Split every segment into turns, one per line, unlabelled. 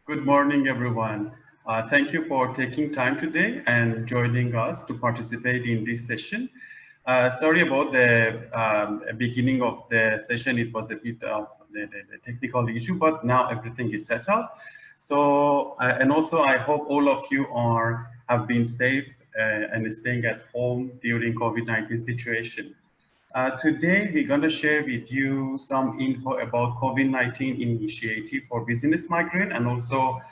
Good morning, everyone. Thank you for taking time today and joining us to participate in this session. Sorry about the beginning of the session. It was a bit of the technical issue, but now everything is settled. So, and also I hope all of you have been safe and staying at home during COVID-19 situation. Today, we're going to share with you some info about COVID-19 initiative for business migrant and also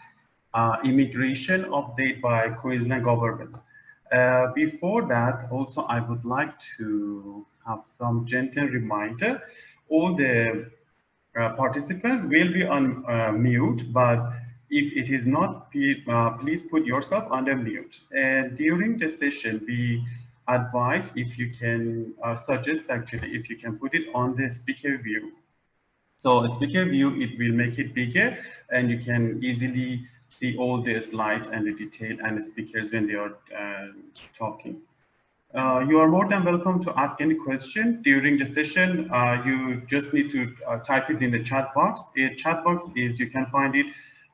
immigration update by Queensland government. Before that, also, I would like to have some gentle reminder. All the participants will be on mute, but if it is not, please put yourself under mute. And during the session, we advise if you can suggest actually if you can put it on the speaker view. So a speaker view, it will make it bigger and you can easily see all the slides and the detail and the speakers when they are talking. You are more than welcome to ask any question during the session. You just need to type it in the chat box. A chat box is, you can find it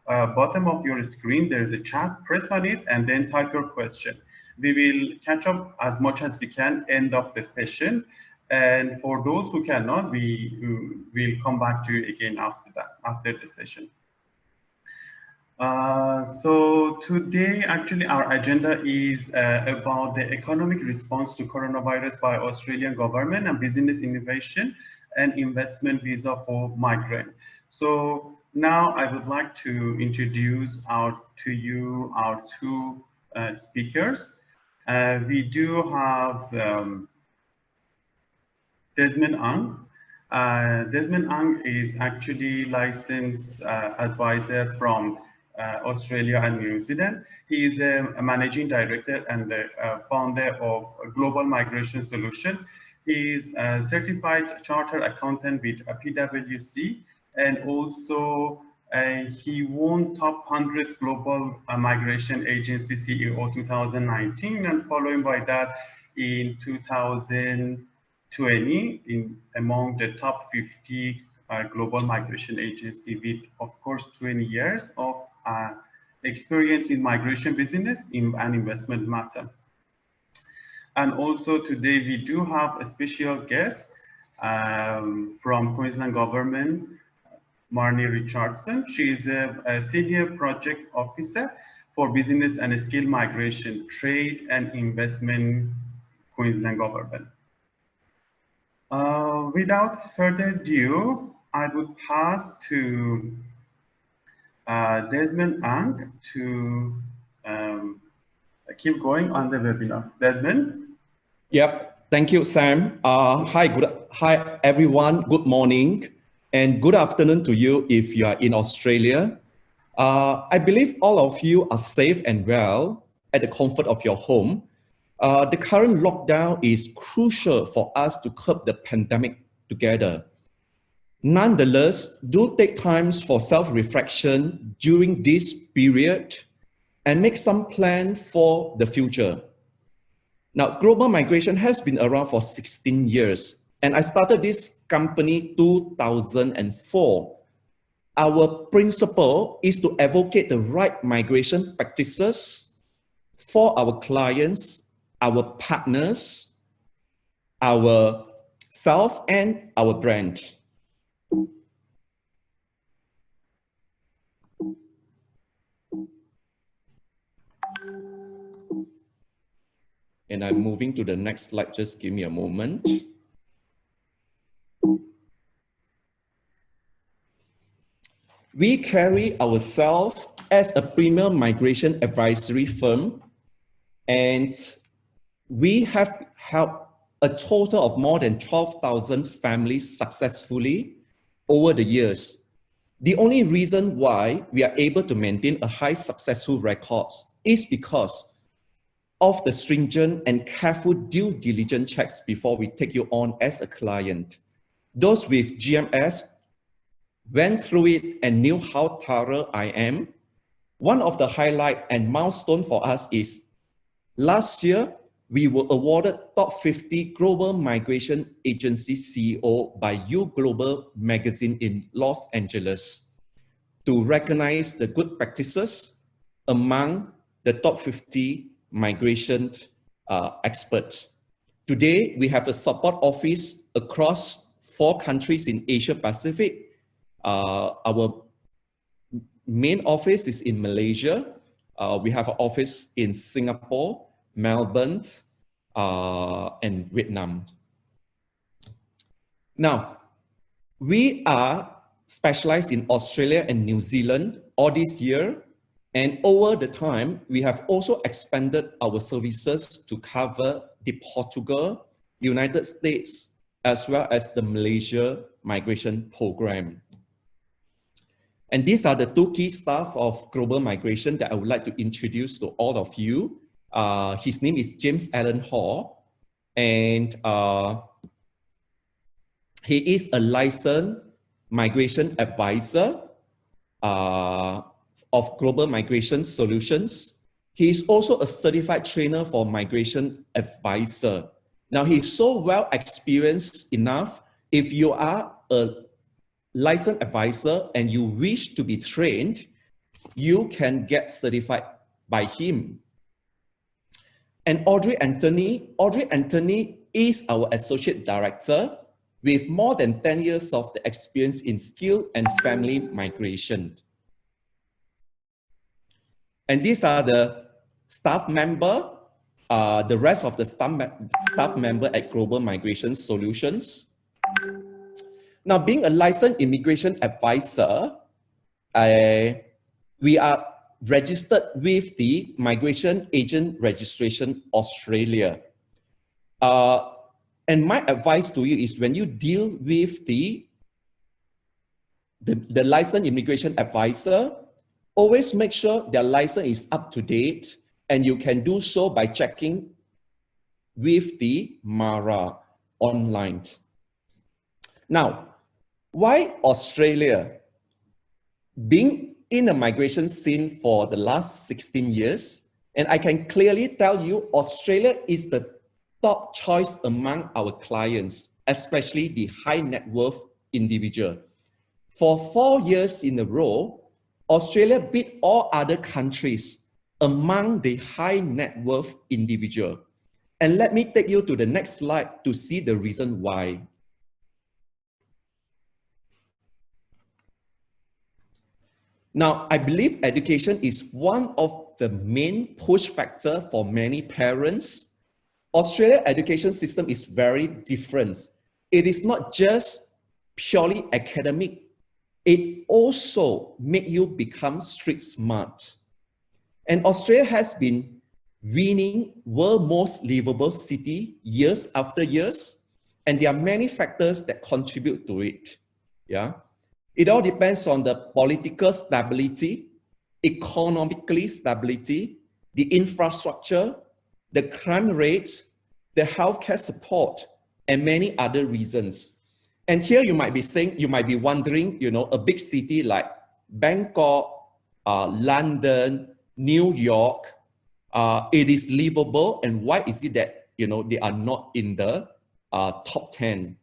bottom of your screen. There is a chat, press on it and then type your question. We will catch up as much as we can end of the session. And for those who cannot, we will come back to you again after that, after the session. So today, actually, our agenda is about the economic response to coronavirus by Australian government and business innovation and investment visa for migrant. So now I would like to introduce to you our two speakers. We do have Desmond Ang. Desmond Ang is actually licensed advisor from Australia and New Zealand. He is a managing director and the founder of Global Migration Solution. He is a certified chartered accountant with PwC, and also he won top 100 Global Migration Agency CEO 2019, and following by that in 2020 among the top 50 Global Migration Agency with, of course, 20 years of experience in migration business and investment matter. And also today we do have a special guest from Queensland government, Marnie Richardson. She is a senior project officer for business and skill migration, trade and investment, Queensland government. Without further ado, I would pass to Desmond Ang to keep going on the webinar. Desmond?
Yep, thank you, Sam. Hi everyone, good morning and good afternoon to you if you are in Australia. I believe all of you are safe and well at the comfort of your home. The current lockdown is crucial for us to curb the pandemic together. Nonetheless, do take times for self-reflection during this period and make some plan for the future. Now, global migration has been around for 16 years, and I started this company 2004. Our principle is to advocate the right migration practices for our clients, our partners, ourselves, and our brand. And I'm moving to the next slide, just give me a moment. We carry ourselves as a premier migration advisory firm, and we have helped a total of more than 12,000 families successfully over the years. The only reason why we are able to maintain a high successful records is because of the stringent and careful due diligence checks before we take you on as a client. Those with GMS went through it and knew how thorough I am. One of the highlight and milestone for us is last year, we were awarded top 50 Global Migration Agency CEO by U Global magazine in Los Angeles. to recognize the good practices among the top 50 migration experts. Today, we have a support office across 4 countries in Asia Pacific. Our main office is in Malaysia. We have an office in Singapore, Melbourne, and Vietnam. Now, we are specialized in Australia and New Zealand all this year. And over the time, we have also expanded our services to cover the Portugal, United States, as well as the Malaysia migration program. And these are the 2 key staff of global migration that I would like to introduce to all of you. His name is James Allen Hall, and he is a licensed migration advisor of Global Migration Solutions. He is also a certified trainer for migration advisor. Now, he's so well experienced enough. If you are a licensed advisor and you wish to be trained, you can get certified by him. And Audrey Anthony is our associate director with more than 10 years of the experience in skill and family migration. And these are the staff member, the rest of the staff member at Global Migration Solutions. Now, being a licensed immigration advisor, we are registered with the Migration Agent Registration Australia. And my advice to you is when you deal with the licensed immigration advisor, always make sure their license is up to date, and you can do so by checking with the MARA online. Now, why Australia? Being in the migration scene for the last 16 years, and I can clearly tell you, Australia is the top choice among our clients, especially the high net worth individual. For 4 years in a row, Australia beat all other countries among the high net worth individual. And let me take you to the next slide to see the reason why. Now, I believe education is one of the main push factors for many parents. Australia's education system is very different. It is not just purely academic. It also makes you become street smart. And Australia has been winning world's most livable city years after years. And there are many factors that contribute to it. Yeah. It all depends on the political stability, economically stability, the infrastructure, the crime rate, the healthcare support, and many other reasons. And here you might be saying, you might be wondering, you know, a big city like Bangkok, London, New York, it is livable, and why is it that, you know, they are not in the top 10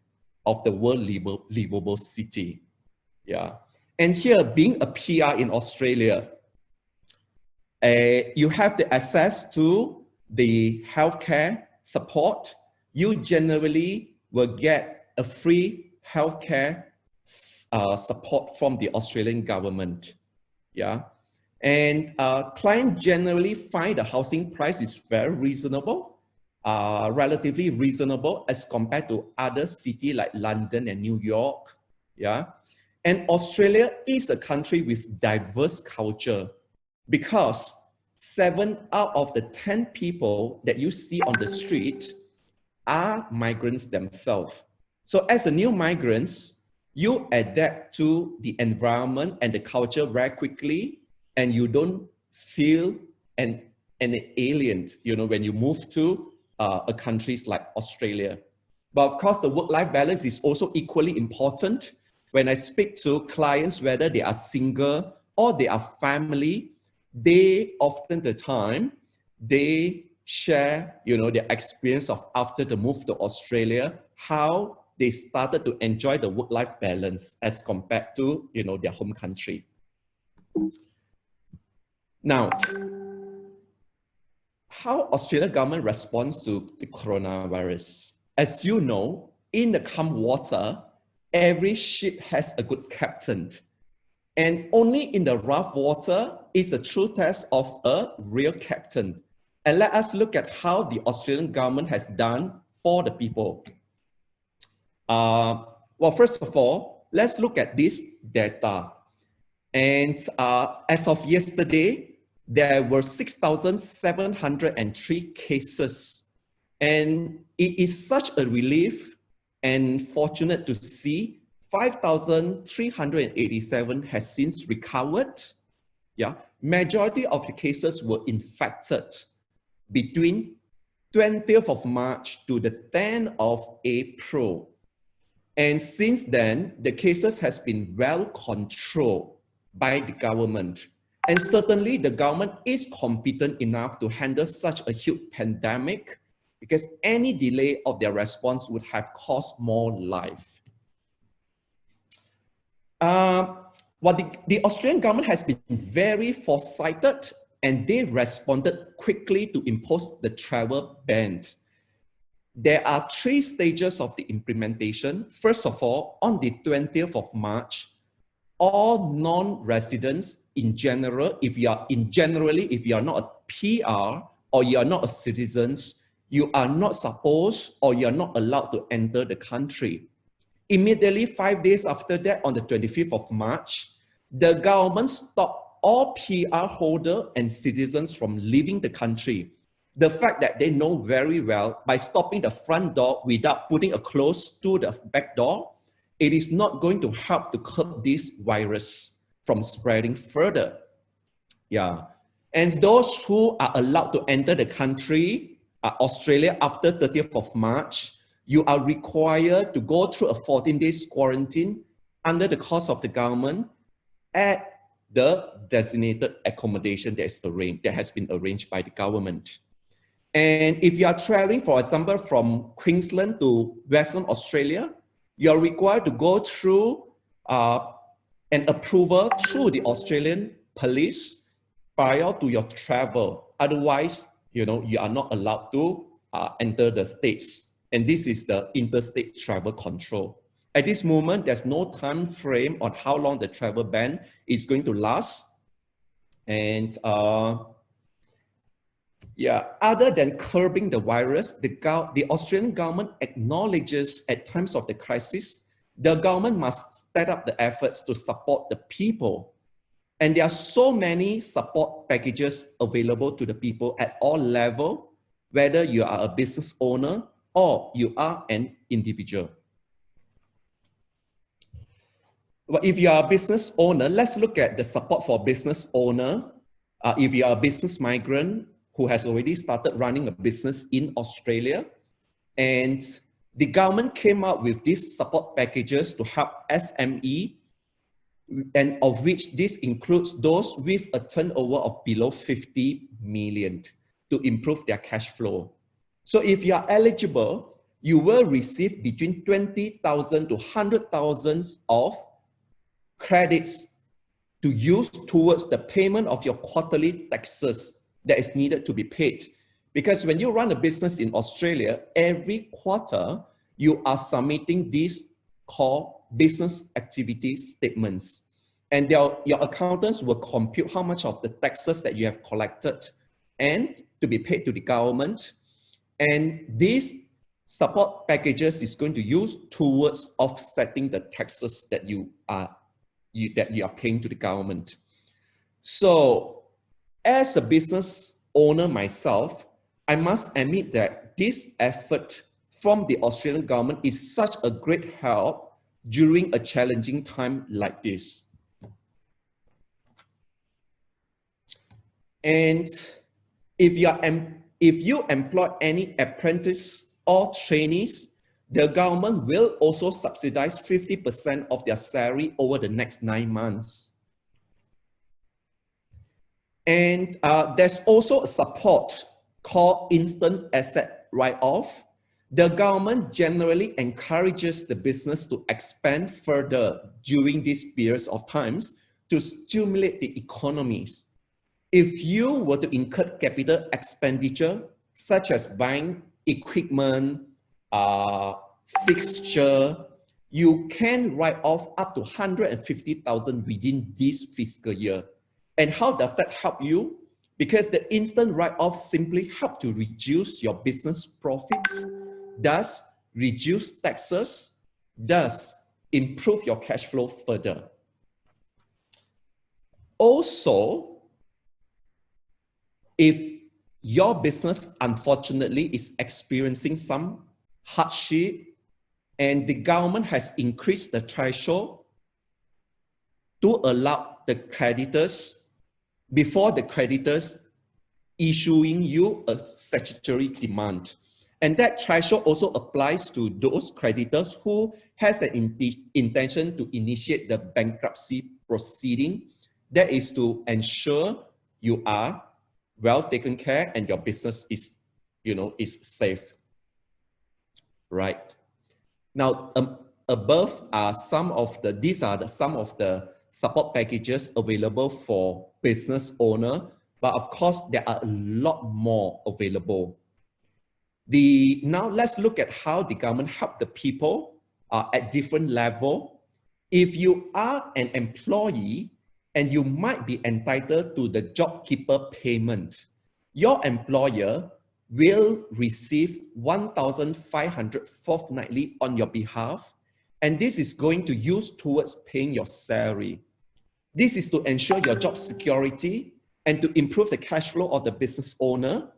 of the world livable city? Yeah. And here, being a PR in Australia, you have the access to the healthcare support. You generally will get a free healthcare support from the Australian government. Yeah. And clients generally find the housing price is very reasonable, relatively reasonable as compared to other cities like London and New York. Yeah. And Australia is a country with diverse culture because 7 out of the 10 people that you see on the street are migrants themselves. So as a new migrant, you adapt to the environment and the culture very quickly, and you don't feel an alien, you know, when you move to a countries like Australia. But of course, the work-life balance is also equally important. When I speak to clients, whether they are single or they are family, they often the time, they share, you know, their experience of after the move to Australia, how they started to enjoy the work-life balance as compared to, you know, their home country. Now, how Australian government responds to the coronavirus? As you know, in the calm water, every ship has a good captain. And only in the rough water is a true test of a real captain. And let us look at how the Australian government has done for the people. Well, first of all, let's look at this data. And as of yesterday, there were 6,703 cases. And it is such a relief and fortunate to see 5,387 has since recovered. Yeah, majority of the cases were infected between 20th of March to the 10th of April. And since then, the cases has been well controlled by the government. And certainly the government is competent enough to handle such a huge pandemic because any delay of their response would have cost more life. The Australian government has been very foresighted and they responded quickly to impose the travel ban. There are 3 stages of the implementation. First of all, on the 20th of March, all non-residents in general, if you are not a PR or you are not a citizen, you are not supposed or you are not allowed to enter the country. Immediately 5 days after that, on the 25th of March, the government stopped all PR holders and citizens from leaving the country. The fact that they know very well, by stopping the front door without putting a close to the back door, it is not going to help to curb this virus from spreading further. Yeah. And those who are allowed to enter the country, Australia, after 30th of March, you are required to go through a 14 days quarantine under the cost of the government at the designated accommodation that has been arranged by the government. And if you are traveling, for example, from Queensland to Western Australia, you're required to go through an approval through the Australian police prior to your travel. Otherwise, you are not allowed to enter the states. And this is the interstate travel control. At this moment, there's no time frame on how long the travel ban is going to last. And other than curbing the virus, the Australian government acknowledges at times of the crisis, the government must step up the efforts to support the people. And there are so many support packages available to the people at all levels, whether you are a business owner or you are an individual. But if you are a business owner, let's look at the support for business owner. If you are a business migrant who has already started running a business in Australia, and the government came up with these support packages to help SME, and of which this includes those with a turnover of below 50 million to improve their cash flow. So if you are eligible, you will receive between 20,000 to 100,000 of credits to use towards the payment of your quarterly taxes that is needed to be paid. Because when you run a business in Australia, every quarter, you are submitting these called business activity statements. And your accountants will compute how much of the taxes that you have collected and to be paid to the government. And these support packages is going to use towards offsetting the taxes that you are paying to the government. So as a business owner myself, I must admit that this effort from the Australian government is such a great help during a challenging time like this. And if you employ any apprentice or trainees, the government will also subsidize 50% of their salary over the next 9 months. And there's also a support called instant asset write-off. The government generally encourages the business to expand further during these periods of times to stimulate the economies. If you were to incur capital expenditure, such as buying equipment, fixture, you can write off up to 150,000 within this fiscal year. And how does that help you? Because the instant write-off simply help to reduce your business profits, thus reduce taxes, thus improve your cash flow further. Also, if your business unfortunately is experiencing some hardship and the government has increased the threshold to allow the creditors, before the creditors issuing you a statutory demand. And that threshold also applies to those creditors who has an intention to initiate the bankruptcy proceeding. That is to ensure you are well taken care and your business is, is safe. Right. Now, above are some of the support packages available for business owner, but of course there are a lot more available. Now let's look at how the government help the people at different level. If you are an employee and you might be entitled to the JobKeeper payment, your employer will receive 1,500 fortnightly on your behalf, and this is going to use towards paying your salary. This is to ensure your job security and to improve the cash flow of the business owner.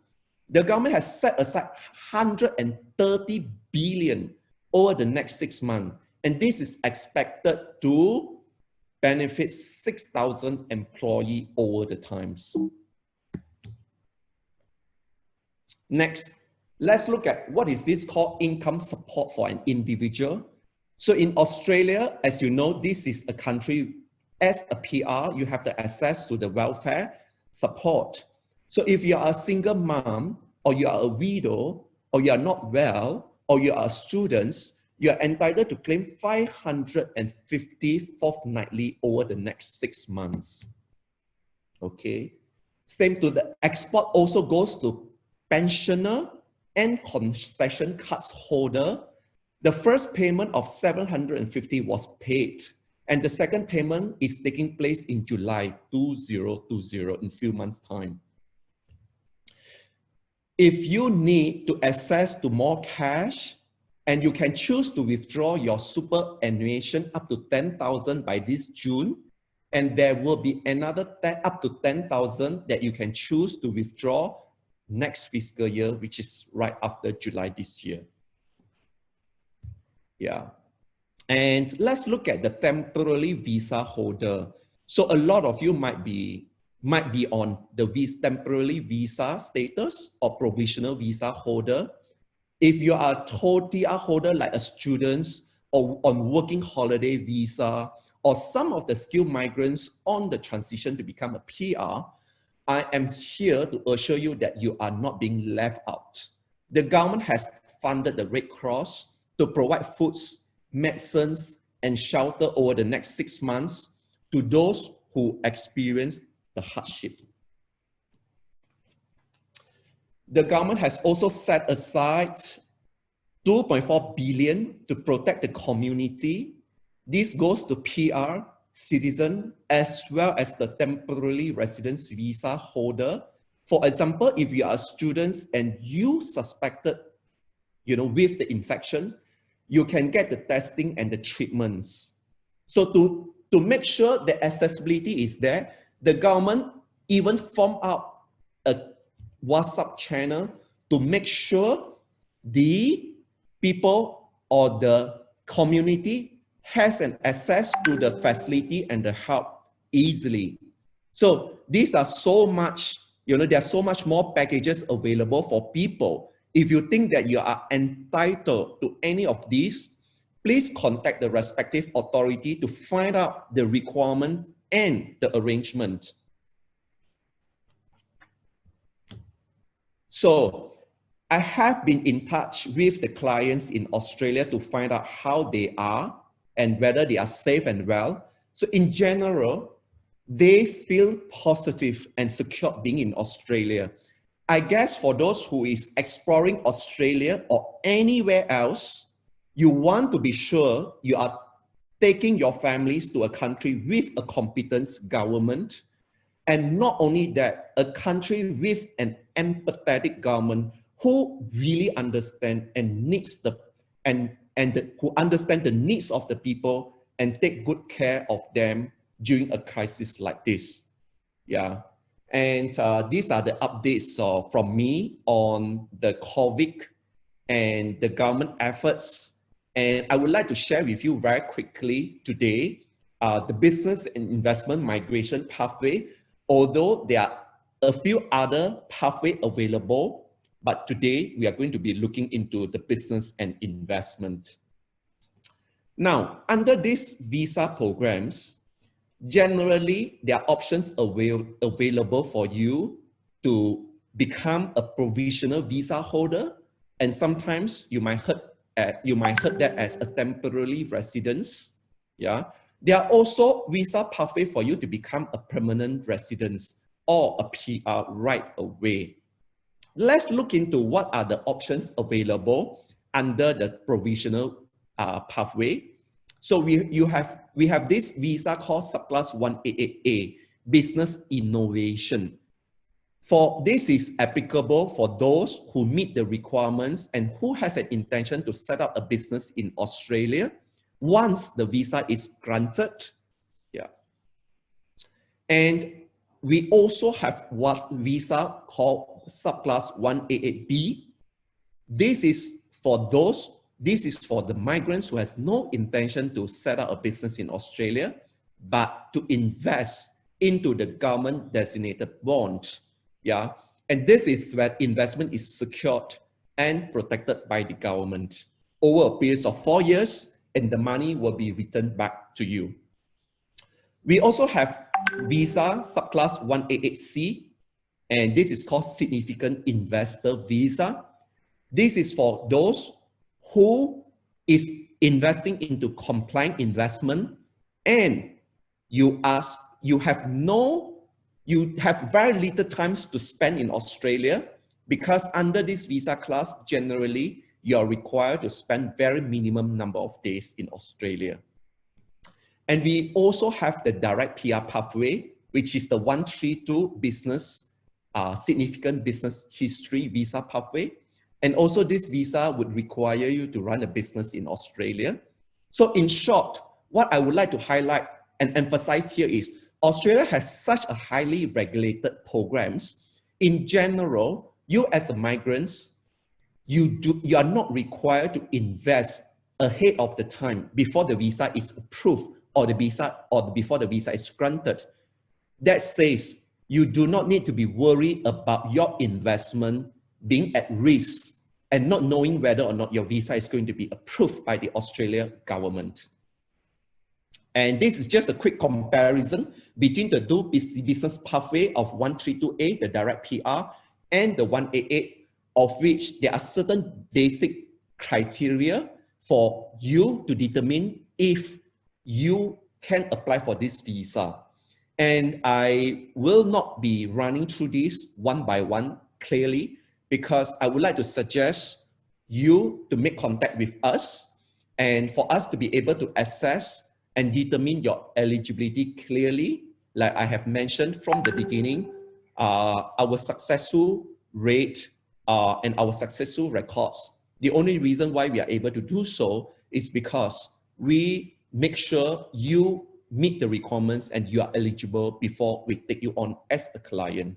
The government has set aside 130 billion over the next 6 months, and this is expected to benefit 6,000 employees over the times. Next, let's look at what is this called income support for an individual. So in Australia, as you know, this is a country, as a PR, you have the access to the welfare support. So if you are a single mom, or you are a widow, or you are not well, or you are students, you are entitled to claim 550 fortnightly over the next 6 months. Okay. Same to the export also goes to pensioner and concession cards holder. The first payment of 750 was paid, and the second payment is taking place in July 2020 in a few months' time. If you need to access to more cash, and you can choose to withdraw your superannuation up to 10,000 by this June, and there will be another up to 10,000 that you can choose to withdraw next fiscal year, which is right after July this year. Yeah. And let's look at the temporary visa holder. So a lot of you might be on the temporary visa status or provisional visa holder. If you are a TOTR holder, like a student or on working holiday visa, or some of the skilled migrants on the transition to become a PR, I am here to assure you that you are not being left out. The government has funded the Red Cross to provide foods, medicines, and shelter over the next 6 months to those who experience the hardship. The government has also set aside 2.4 billion to protect the community. This goes to PR, citizen, as well as the temporary residence visa holder. For example, if you are students and you suspected, with the infection, you can get the testing and the treatments. So to make sure the accessibility is there, the government even formed out a WhatsApp channel to make sure the people or the community has an access to the facility and the help easily. So these are so much, there are so much more packages available for people. If you think that you are entitled to any of these, please contact the respective authority to find out the requirements and the arrangement. So I have been in touch with the clients in Australia to find out how they are and whether they are safe and well. So in general, they feel positive and secure being in Australia. I guess for those who is exploring Australia or anywhere else, you want to be sure you are taking your families to a country with a competent government, and not only that, a country with an empathetic government who really understand and needs who understand the needs of the people and take good care of them during a crisis like this. Yeah. And these are the updates from me on the COVID and the government efforts. And I would like to share with you very quickly today the business and investment migration pathway, although there are a few other pathways available, but today we are going to be looking into the business and investment. Now, under these visa programs, generally, there are options available for you to become a provisional visa holder, and sometimes you might heard that as a temporary residence. Yeah, there are also visa pathway for you to become a permanent residence or a PR right away. Let's look into what are the options available under the provisional pathway. So we have this visa called Subclass 188A, Business Innovation. For this is applicable for those who meet the requirements and who has an intention to set up a business in Australia once the visa is granted. Yeah. And we also have what visa called Subclass 188B. This is for the migrants who has no intention to set up a business in Australia, but to invest into the government designated bond. Yeah. And this is where investment is secured and protected by the government over a period of 4 years, and the money will be returned back to you. We also have visa subclass 188C, and this is called significant investor visa. This is for those who is investing into compliant investment, and you have very little times to spend in Australia, because under this visa class, generally, you are required to spend very minimum number of days in Australia. And we also have the direct PR pathway, which is the 132 business, significant business history visa pathway. And also this visa would require you to run a business in Australia. So in short, what I would like to highlight and emphasize here is Australia has such a highly regulated programs. In general, you as a migrant, you are not required to invest ahead of the time before the visa is approved or before the visa is granted. That says you do not need to be worried about your investment being at risk and not knowing whether or not your visa is going to be approved by the Australian government. And this is just a quick comparison between the two business pathway of 132A, the direct PR, and the 188, of which there are certain basic criteria for you to determine if you can apply for this visa. And I will not be running through this one by one clearly, because I would like to suggest you to make contact with us and for us to be able to assess and determine your eligibility clearly. Like I have mentioned from the beginning, our successful rate and our successful records, the only reason why we are able to do so is because we make sure you meet the requirements and you are eligible before we take you on as a client.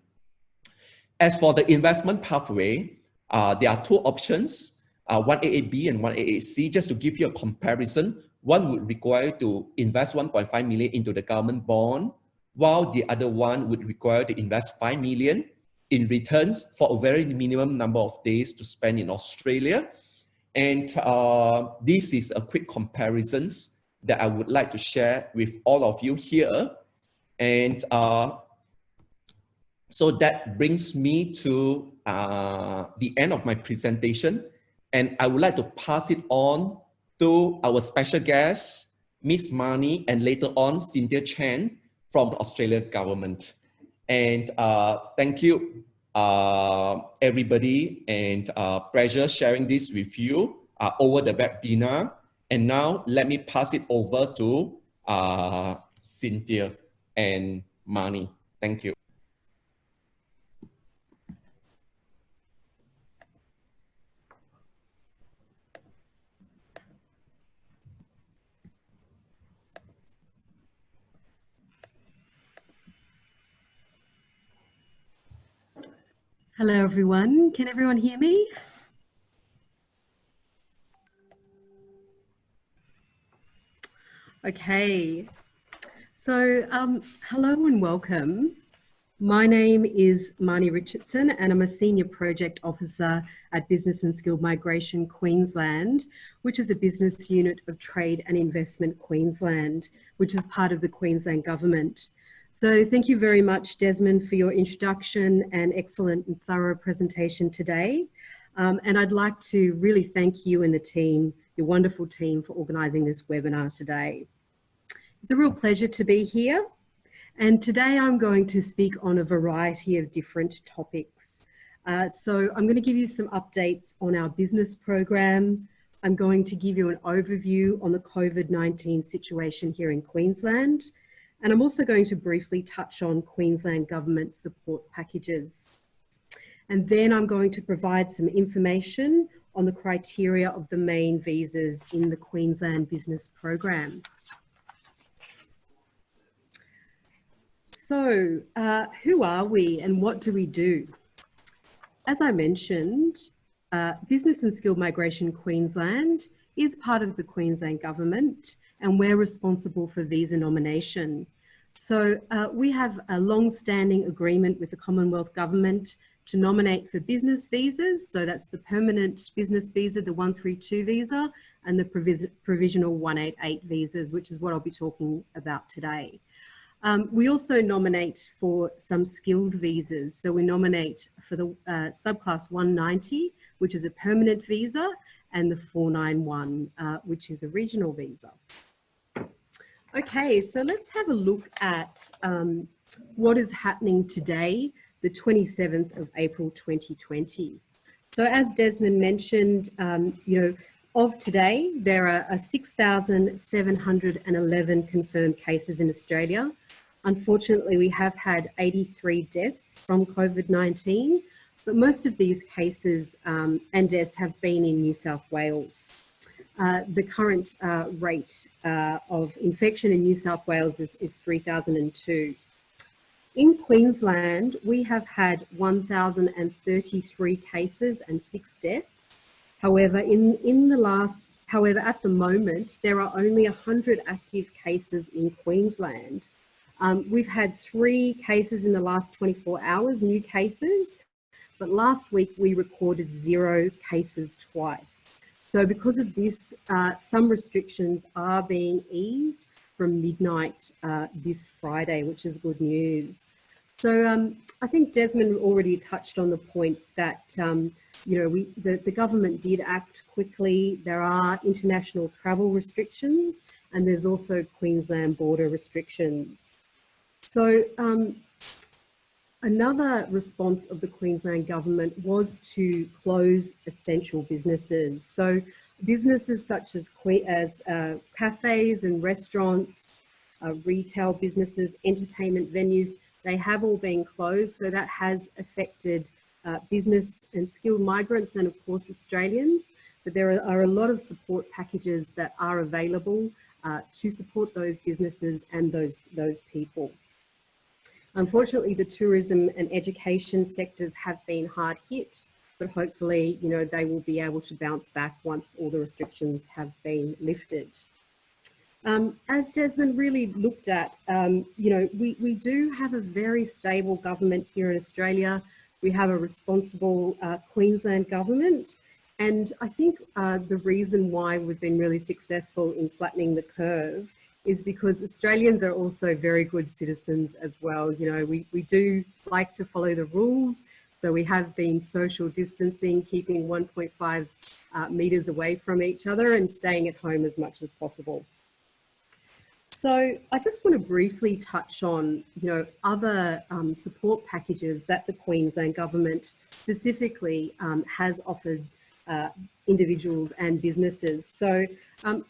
As for the investment pathway, there are two options, 188B and 188C. Just to give you a comparison, one would require to invest 1.5 million into the government bond, while the other one would require to invest 5 million in returns for a very minimum number of days to spend in Australia. And this is a quick comparisons that I would like to share with all of you here. And so that brings me to the end of my presentation. And I would like to pass it on to our special guest, Miss Mani, and later on, Cynthia Chen, from the Australian government. And thank you, everybody, and pleasure sharing this with you over the webinar. And now let me pass it over to Cynthia and Mani. Thank you.
Hello, everyone. Can everyone hear me? Okay. So, hello and welcome. My name is Mani Richardson, and I'm a Senior Project Officer at Business and Skilled Migration Queensland, which is a business unit of Trade and Investment Queensland, which is part of the Queensland Government. So thank you very much, Desmond, for your introduction and excellent and thorough presentation today. And I'd like to really thank you and the team, your wonderful team, for organising this webinar today. It's a real pleasure to be here. And today I'm going to speak on a variety of different topics. So I'm going to give you some updates on our business program. I'm going to give you an overview on the COVID-19 situation here in Queensland. And I'm also going to briefly touch on Queensland government support packages. And then I'm going to provide some information on the criteria of the main visas in the Queensland business program. So who are we and what do we do? As I mentioned, Business and Skilled Migration Queensland is part of the Queensland Government, and we're responsible for visa nomination. So we have a long-standing agreement with the Commonwealth Government to nominate for business visas. So that's the permanent business visa, the 132 visa, and the provisional 188 visas, which is what I'll be talking about today. We also nominate for some skilled visas. So we nominate for the subclass 190, which is a permanent visa, and the 491, which is a regional visa. Okay, so let's have a look at what is happening today, the 27th of April 2020. So as Desmond mentioned, of today, there are 6,711 confirmed cases in Australia. Unfortunately, we have had 83 deaths from COVID-19, but most of these cases and deaths have been in New South Wales. The current rate of infection in New South Wales is 3,002. In Queensland, we have had 1,033 cases and 6 deaths. However, at the moment, there are only 100 active cases in Queensland. We've had 3 cases in the last 24 hours, new cases, but last week we recorded 0 cases twice. So because of this, some restrictions are being eased from midnight this Friday, which is good news. So I think Desmond already touched on the points that the government did act quickly. There are international travel restrictions, and there's also Queensland border restrictions. So another response of the Queensland government was to close essential businesses. So businesses such as cafes and restaurants, retail businesses, entertainment venues, they have all been closed. So that has affected business and skilled migrants and of course Australians. But there are a lot of support packages that are available to support those businesses and those people. Unfortunately, the tourism and education sectors have been hard hit, but hopefully, they will be able to bounce back once all the restrictions have been lifted. As Desmond really looked at, we do have a very stable government here in Australia. We have a responsible Queensland government. And I think the reason why we've been really successful in flattening the curve is because Australians are also very good citizens as well. We do like to follow the rules. So we have been social distancing, keeping 1.5 metres away from each other and staying at home as much as possible. So I just want to briefly touch on, other support packages that the Queensland government specifically has offered individuals and businesses. So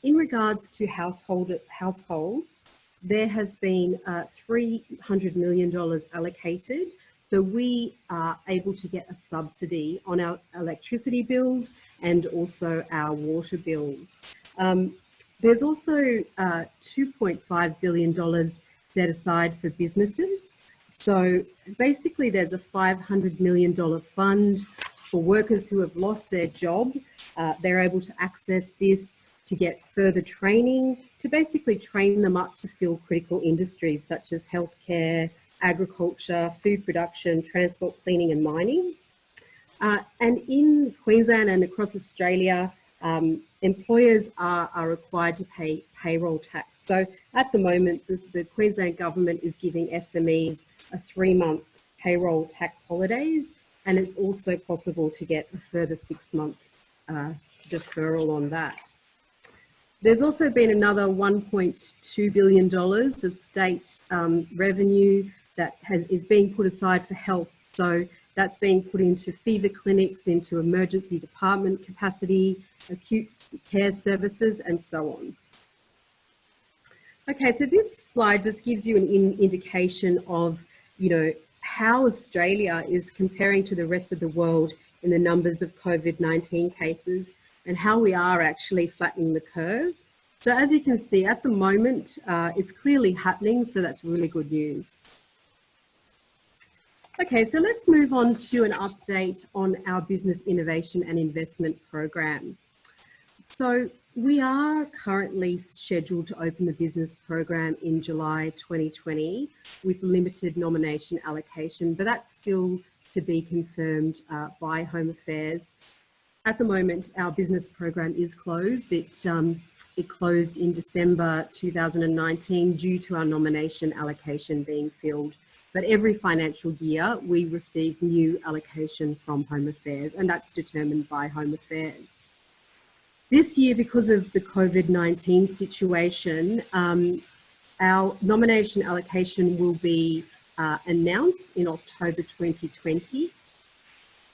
in regards to households, there has been $300 million allocated. So we are able to get a subsidy on our electricity bills and also our water bills. There's also $2.5 billion set aside for businesses. So basically there's a $500 million fund for workers who have lost their job. They're able to access this to get further training, to basically train them up to fill critical industries such as healthcare, agriculture, food production, transport, cleaning and mining. And in Queensland and across Australia, employers are required to pay payroll tax. So at the moment, the Queensland government is giving SMEs a 3-month payroll tax holidays, and it's also possible to get a further 6-month deferral on that. There's also been another $1.2 billion of state revenue that is being put aside for health. So that's being put into fever clinics, into emergency department capacity, acute care services, and so on. Okay, so this slide just gives you an indication of, how Australia is comparing to the rest of the world in the numbers of COVID-19 cases and how we are actually flattening the curve. So as you can see, at the moment, it's clearly happening, so that's really good news. Okay, so let's move on to an update on our Business Innovation and Investment Program. So we are currently scheduled to open the business program in July 2020 with limited nomination allocation, but that's still to be confirmed by Home Affairs. At the moment, our business program is closed. It closed in December 2019 due to our nomination allocation being filled. But every financial year, we receive new allocation from Home Affairs, and that's determined by Home Affairs. This year, because of the COVID-19 situation, our nomination allocation will be announced in October 2020.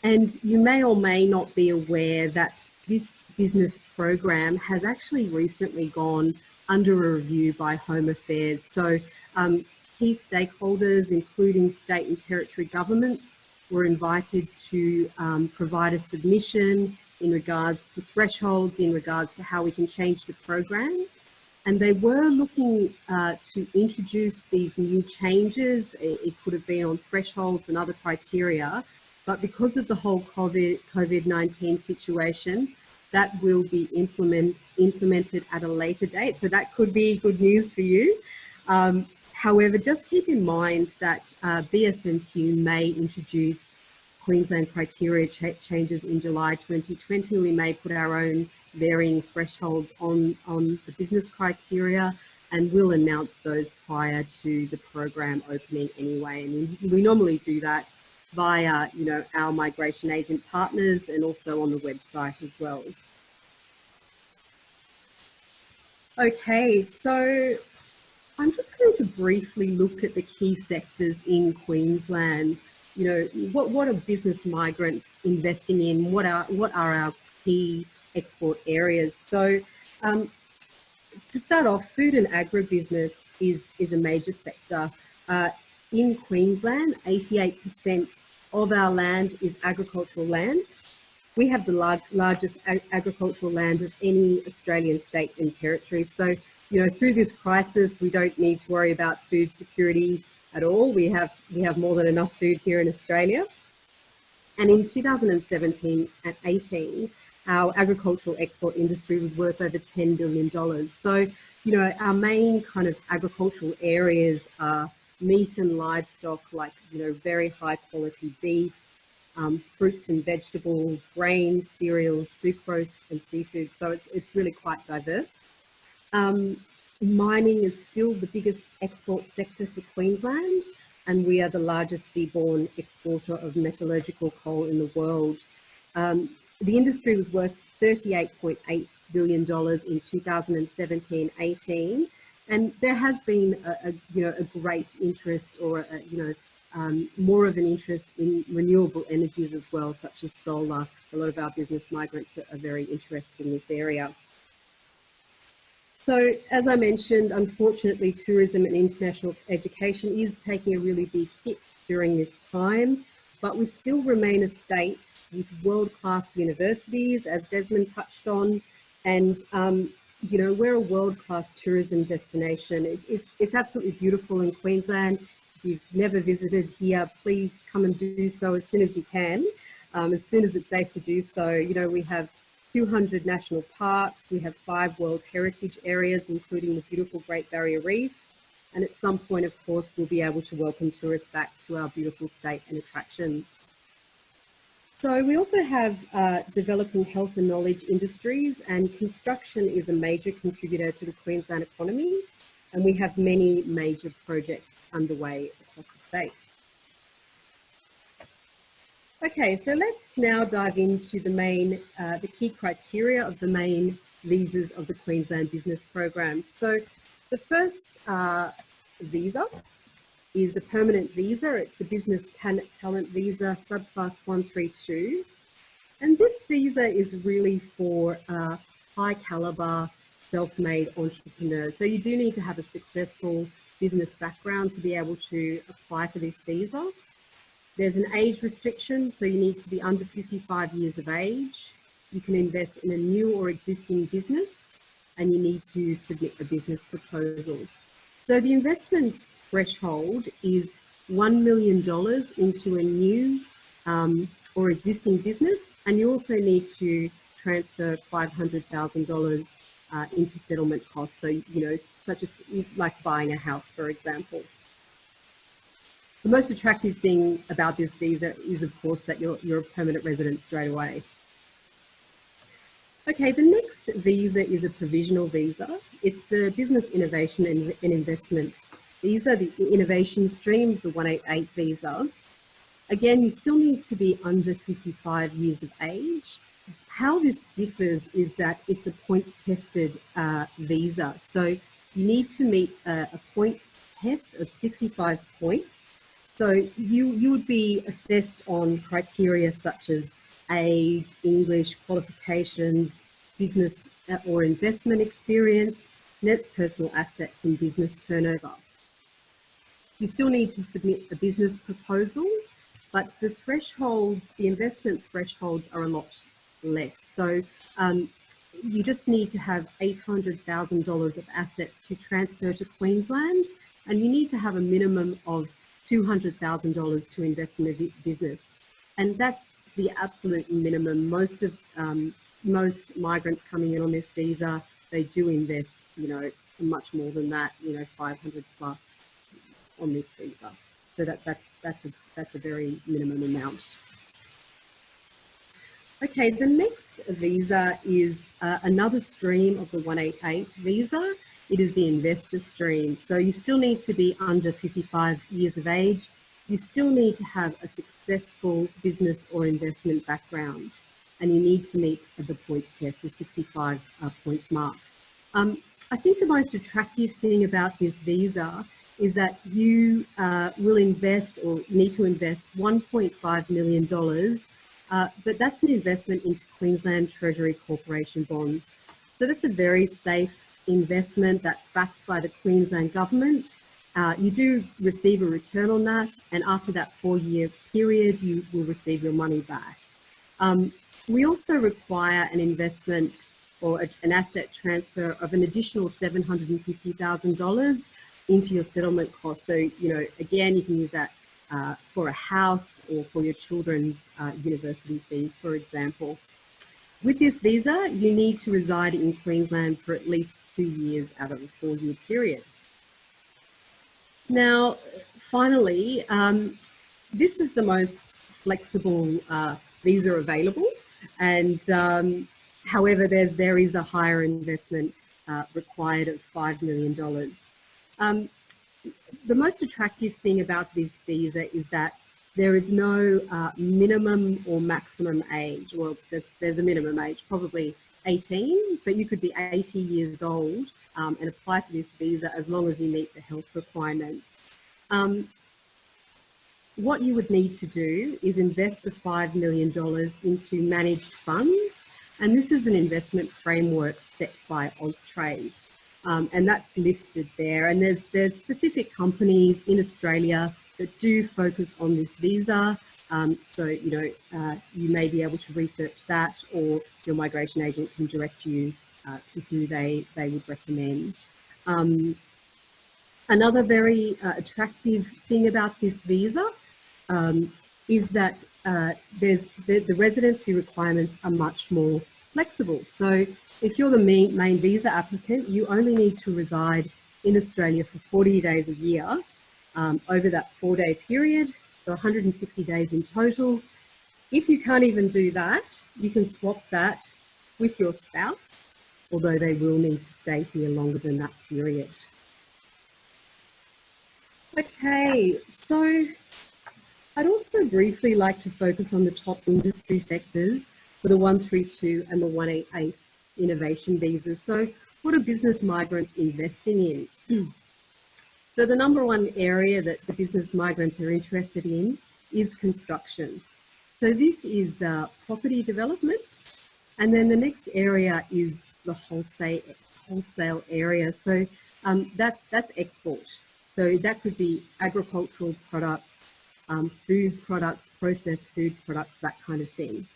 And you may or may not be aware that this business program has actually recently gone under a review by Home Affairs. So key stakeholders, including state and territory governments, were invited to provide a submission in regards to thresholds, in regards to how we can change the program. And they were looking to introduce these new changes. It could have been on thresholds and other criteria, but because of the whole COVID-19 situation, that will be implemented at a later date. So that could be good news for you. However, just keep in mind that BSNQ may introduce Queensland criteria changes in July 2020. We may put our own varying thresholds on the business criteria, and we'll announce those prior to the program opening anyway. And we normally do that via, our migration agent partners and also on the website as well. Okay, so I'm just going to briefly look at the key sectors in Queensland. What are business migrants investing in? What are our key export areas? So to start off, food and agribusiness is a major sector. In Queensland, 88% of our land is agricultural land. We have the largest agricultural land of any Australian state and territory. So, through this crisis, we don't need to worry about food security at all. We have more than enough food here in Australia. And in 2017 and 18, our agricultural export industry was worth over $10 billion. So, our main kind of agricultural areas are meat and livestock, like, very high quality beef, fruits and vegetables, grains, cereals, sucrose and seafood. So it's really quite diverse. Mining is still the biggest export sector for Queensland, and we are the largest seaborne exporter of metallurgical coal in the world. The industry was worth $38.8 billion in 2017-18, And there has been a great interest, or more of an interest in renewable energies as well, such as solar. A lot of our business migrants are very interested in this area. So, as I mentioned, unfortunately, tourism and international education is taking a really big hit during this time, but we still remain a state with world-class universities, as Desmond touched on, and we're a world-class tourism destination. It's absolutely beautiful in Queensland. If you've never visited here, please come and do so as soon as you can, as soon as it's safe to do so. We have 200 national parks, we have 5 World Heritage Areas, including the beautiful Great Barrier Reef. And at some point, of course, we'll be able to welcome tourists back to our beautiful state and attractions. So we also have developing health and knowledge industries, and construction is a major contributor to the Queensland economy. And we have many major projects underway across the state. Okay, so let's now dive into the key criteria of the main visas of the Queensland Business Program. So the first visa is a permanent visa. It's the Business Talent Visa, subclass 132. And this visa is really for high caliber, self-made entrepreneurs. So you do need to have a successful business background to be able to apply for this visa. There's an age restriction, so you need to be under 55 years of age. You can invest in a new or existing business, and you need to submit a business proposal. So the investment threshold is $1 million into a new or existing business, and you also need to transfer $500,000 into settlement costs. So, such as like buying a house, for example. The most attractive thing about this visa is, of course, that you're a permanent resident straight away. Okay, the next visa is a provisional visa. It's the Business Innovation and Investment Visa, the innovation stream, the 188 visa. Again, you still need to be under 55 years of age. How this differs is that it's a points-tested visa. So you need to meet a points test of 65 points. So you would be assessed on criteria such as age, English, qualifications, business or investment experience, net personal assets and business turnover. You still need to submit a business proposal, but the thresholds, the investment thresholds are a lot less. So you just need to have $800,000 of assets to transfer to Queensland, and you need to have a minimum of $200,000 to invest in a business. And that's the absolute minimum. Most migrants coming in on this visa, they do invest, much more than that, 500 plus on this visa. So that's a very minimum amount. Okay, the next visa is another stream of the 188 visa. It is the investor stream. So you still need to be under 55 years of age. You still need to have a successful business or investment background, and you need to meet the points test, the 65 points mark. I think the most attractive thing about this visa is that you will invest, or need to invest, $1.5 million, but that's an investment into Queensland Treasury Corporation bonds. So that's a very safe investment that's backed by the Queensland government. You do receive a return on that, and after that 4-year period, you will receive your money back. We also require an investment or an asset transfer of an additional $750,000 into your settlement costs. So, again, you can use that for a house or for your children's university fees, for example. With this visa, you need to reside in Queensland for at least 2 years out of a 4-year period. Now, finally, this is the most flexible visa available, and however, there is a higher investment required of $5 million. The most attractive thing about this visa is that there is no minimum or maximum age. Well, there's a minimum age, probably 18, but you could be 80 years old and apply for this visa as long as you meet the health requirements. What you would need to do is invest the $5 million into managed funds, and this is an investment framework set by Austrade, and that's listed there. And there's specific companies in Australia that do focus on this visa. So, you may be able to research that, or your migration agent can direct you to who they would recommend. Another very attractive thing about this visa is that the residency requirements are much more flexible. So if you're the main visa applicant, you only need to reside in Australia for 40 days a year over that 4-day period, so 160 days in total. If you can't even do that, you can swap that with your spouse, although they will need to stay here longer than that period. Okay, so I'd also briefly like to focus on the top industry sectors for the 132 and the 188 innovation visas. So what are business migrants investing in? So the number one area that the business migrants are interested in is construction. So this is property development. And then the next area is the wholesale area. So that's export. So that could be agricultural products, food products, processed food products, that kind of thing.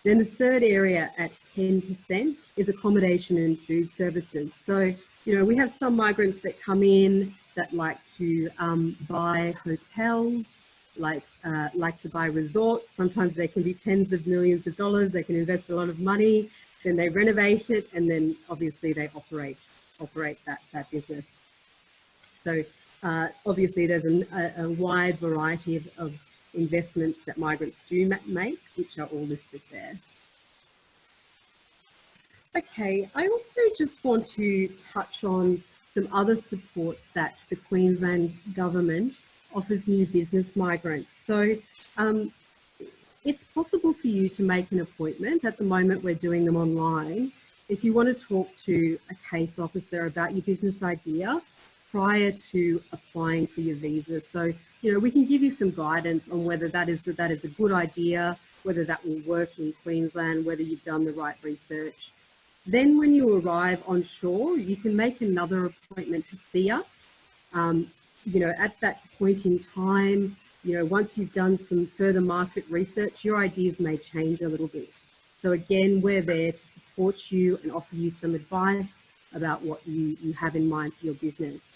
Then the third area at 10% is accommodation and food services. So, we have some migrants that come in that like to buy hotels, like to buy resorts. Sometimes they can be tens of millions of dollars. They can invest a lot of money, then they renovate it, and then obviously they operate that business. So obviously there's a wide variety of investments that migrants do make, which are all listed there. Okay, I also just want to touch on some other support that the Queensland government offers new business migrants. So it's possible for you to make an appointment. At the moment, we're doing them online. If you want to talk to a case officer about your business idea prior to applying for your visa. So, we can give you some guidance on whether that is a good idea, whether that will work in Queensland, whether you've done the right research. Then when you arrive on shore, you can make another appointment to see us. At that point in time, once you've done some further market research, your ideas may change a little bit. So again, we're there to support you and offer you some advice about what you have in mind for your business.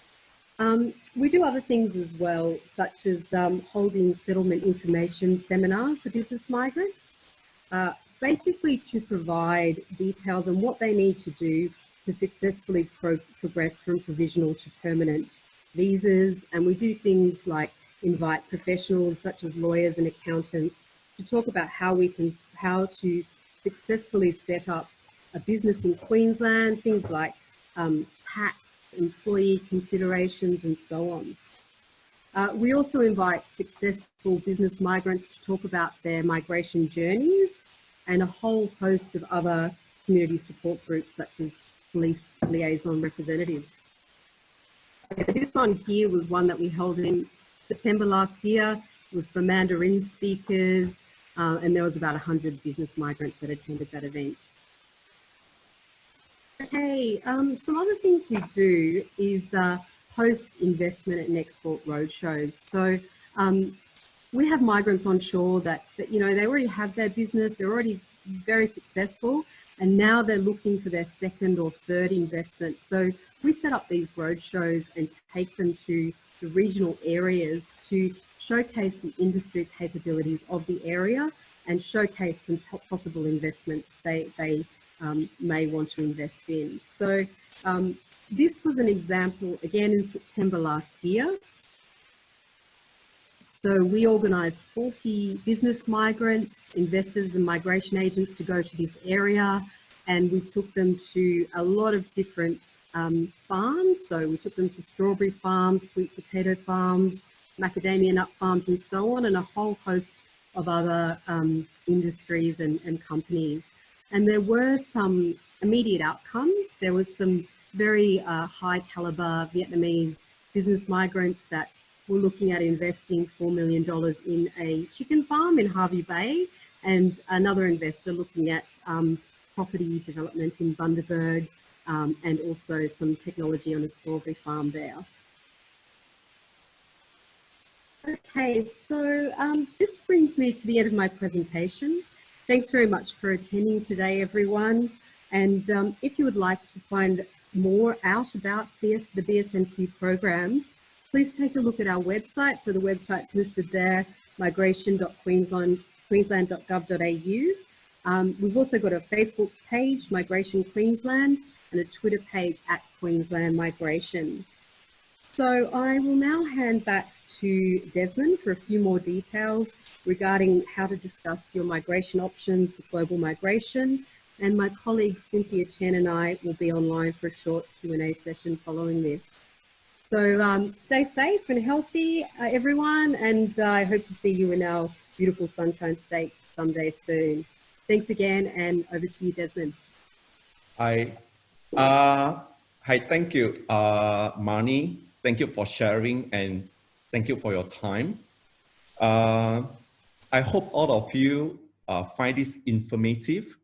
We do other things as well, such as holding settlement information seminars for business migrants, basically to provide details on what they need to do to successfully progress from provisional to permanent visas. And we do things like invite professionals such as lawyers and accountants to talk about how to successfully set up a business in Queensland, things like tax, employee considerations, and so on. We also invite successful business migrants to talk about their migration journeys and a whole host of other community support groups such as police liaison representatives. Okay, so this one here was one that we held in September last year. It was for Mandarin speakers, and there was about 100 business migrants that attended that event. Okay, some other things we do is post-investment and export roadshows. So we have migrants on shore that they already have their business, they're already very successful, and now they're looking for their second or third investment. So we set up these roadshows and take them to the regional areas to showcase the industry capabilities of the area and showcase some possible investments they may want to invest in. So this was an example, again, in September last year. So we organised 40 business migrants, investors and migration agents to go to this area, and we took them to a lot of different farms. So we took them to strawberry farms, sweet potato farms, macadamia nut farms, and so on, and a whole host of other industries and companies. And there were some immediate outcomes. There was some very high caliber Vietnamese business migrants that were looking at investing $4 million in a chicken farm in Harvey Bay, and another investor looking at property development in Bundaberg, and also some technology on a strawberry farm there. Okay, so this brings me to the end of my presentation. Thanks very much for attending today, everyone. And if you would like to find more out about the BSNQ programs, please take a look at our website. So the website's listed there, migration.queensland.gov.au. We've also got a Facebook page, Migration Queensland, and a Twitter page at Queensland Migration. So I will now hand back to Desmond for a few more details regarding how to discuss your migration options with global migration. And my colleague Cynthia Chen and I will be online for a short Q&A session following this. So stay safe and healthy, everyone, and I hope to see you in our beautiful Sunshine State someday soon. Thanks again, and over to you, Desmond.
Hi, thank you, Marnie. Thank you for sharing, and thank you for your time. I hope all of you find this informative